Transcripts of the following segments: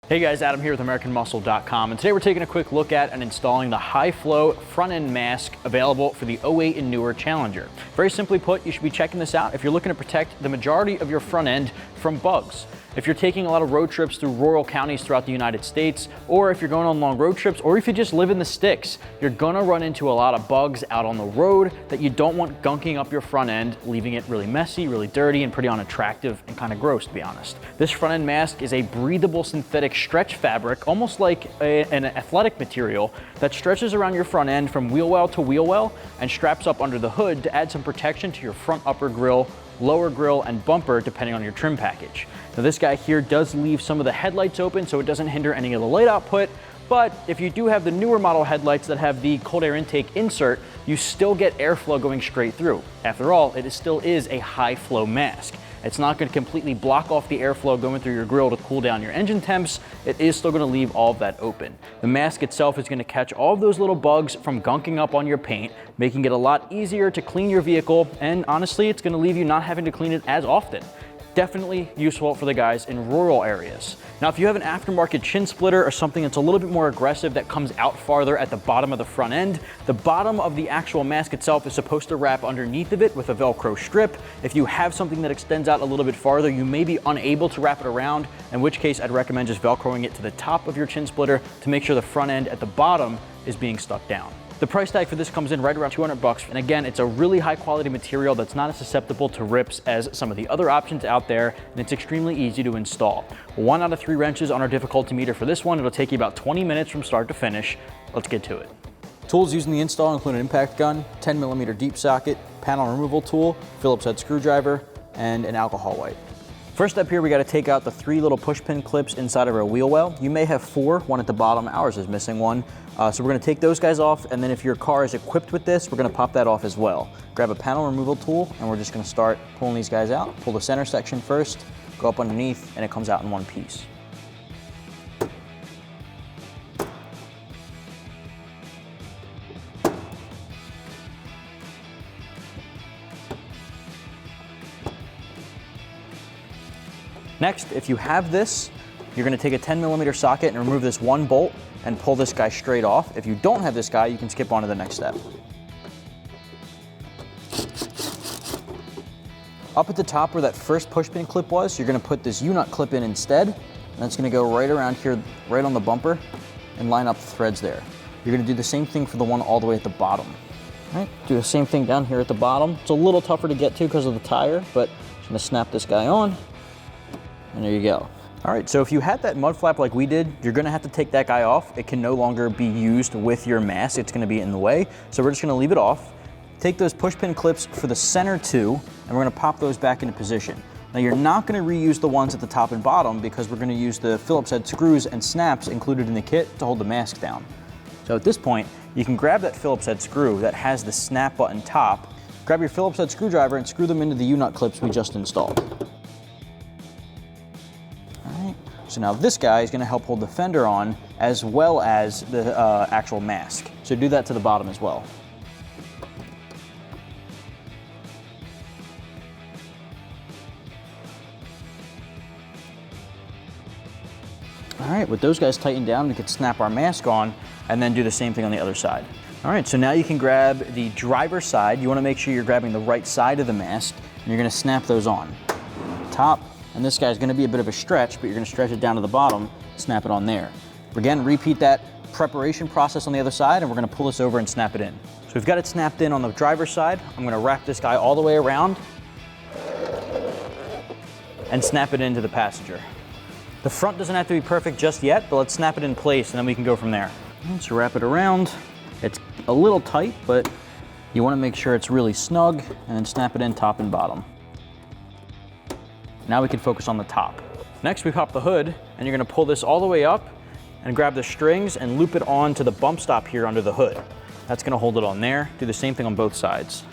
Hey guys, Adam here with AmericanMuscle.com, and today we're taking a quick look at and installing the high flow front end mask available for the 08 and newer Challenger. Very simply put, you should be checking this out if you're looking to protect the majority of your front end from bugs. If you're taking a lot of road trips through rural counties throughout the United States, or if you're going on long road trips, or if you just live in the sticks, you're gonna run into a lot of bugs out on the road that you don't want gunking up your front end, leaving it really messy, really dirty, and pretty unattractive and kind of gross, to be honest. This front end mask is a breathable synthetic stretch fabric, almost like an athletic material that stretches around your front end from wheel well to wheel well and straps up under the hood to add some protection to your front upper grille, lower grille, and bumper depending on your trim package. Now this guy here does leave some of the headlights open so it doesn't hinder any of the light output, but if you do have the newer model headlights that have the cold air intake insert, you still get airflow going straight through. After all, it still is a high flow mask. It's not going to completely block off the airflow going through your grille to cool down your engine temps. It is still going to leave all of that open. The mask itself is going to catch all of those little bugs from gunking up on your paint, making it a lot easier to clean your vehicle, and honestly, it's going to leave you not having to clean it as often. Definitely useful for the guys in rural areas. Now, if you have an aftermarket chin splitter or something that's a little bit more aggressive that comes out farther at the bottom of the front end, the bottom of the actual mask itself is supposed to wrap underneath of it with a Velcro strip. If you have something that extends out a little bit farther, you may be unable to wrap it around, in which case I'd recommend just Velcroing it to the top of your chin splitter to make sure the front end at the bottom is being stuck down. The price tag for this comes in right around 200 bucks. And again, it's a really high quality material that's not as susceptible to rips as some of the other options out there, and it's extremely easy to install. 1 out of 3 wrenches on our difficulty meter for this one. It'll take you about 20 minutes from start to finish. Let's get to it. Tools used in the install include an impact gun, 10mm deep socket, panel removal tool, Phillips head screwdriver, and an alcohol wipe. First up here, we got to take out the 3 little push pin clips inside of our wheel well. You may have 4, one at the bottom. Ours is missing one. So we're going to take those guys off, and then if your car is equipped with this, we're going to pop that off as well. Grab a panel removal tool, and we're just going to start pulling these guys out. Pull the center section first, go up underneath, and it comes out in one piece. Next, if you have this, you're going to take a 10mm socket and remove this one bolt and pull this guy straight off. If you don't have this guy, you can skip on to the next step. Up at the top where that first push pin clip was, you're going to put this U-nut clip in instead. And that's going to go right around here, right on the bumper, and line up the threads there. You're going to do the same thing for the one all the way at the bottom. All right, do the same thing down here at the bottom. It's a little tougher to get to because of the tire, but I'm just going to snap this guy on. And there you go. All right, so if you had that mud flap like we did, you're gonna have to take that guy off. It can no longer be used with your mask. It's gonna be in the way. So we're just gonna leave it off. Take those push pin clips for the center 2, and we're gonna pop those back into position. Now you're not gonna reuse the ones at the top and bottom because we're gonna use the Phillips head screws and snaps included in the kit to hold the mask down. So at this point, you can grab that Phillips head screw that has the snap button top, grab your Phillips head screwdriver and screw them into the U-nut clips we just installed. So now this guy is going to help hold the fender on as well as the actual mask. So do that to the bottom as well. All right, with those guys tightened down, we could snap our mask on and then do the same thing on the other side. All right, so now you can grab the driver's side. You want to make sure you're grabbing the right side of the mask, and you're going to snap those on. Top. And this guy's gonna be a bit of a stretch, but you're gonna stretch it down to the bottom, snap it on there. Again, repeat that preparation process on the other side, and we're gonna pull this over and snap it in. So we've got it snapped in on the driver's side. I'm gonna wrap this guy all the way around and snap it into the passenger. The front doesn't have to be perfect just yet, but let's snap it in place and then we can go from there. So wrap it around. It's a little tight, but you wanna make sure it's really snug, and then snap it in top and bottom. Now we can focus on the top. Next, we pop the hood, and you're gonna pull this all the way up and grab the strings and loop it on to the bump stop here under the hood. That's gonna hold it on there. Do the same thing on both sides.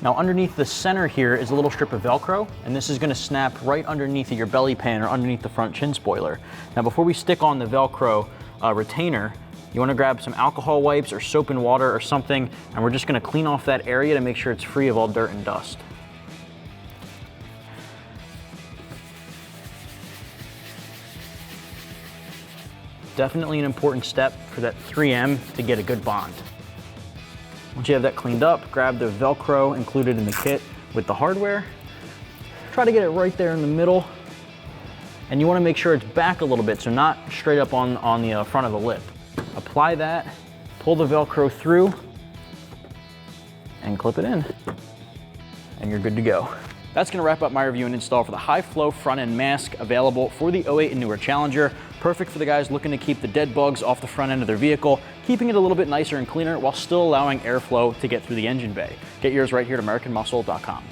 Now underneath the center here is a little strip of Velcro, and this is gonna snap right underneath of your belly pan or underneath the front chin spoiler. Now before we stick on the Velcro retainer, you want to grab some alcohol wipes or soap and water or something, and we're just going to clean off that area to make sure it's free of all dirt and dust. Definitely an important step for that 3M to get a good bond. Once you have that cleaned up, grab the Velcro included in the kit with the hardware. Try to get it right there in the middle. And you want to make sure it's back a little bit, so not straight up on the front of the lip. Apply that, pull the Velcro through, and clip it in. And you're good to go. That's gonna wrap up my review and install for the high flow front end mask available for the 08 and newer Challenger. Perfect for the guys looking to keep the dead bugs off the front end of their vehicle, keeping it a little bit nicer and cleaner while still allowing airflow to get through the engine bay. Get yours right here at AmericanMuscle.com.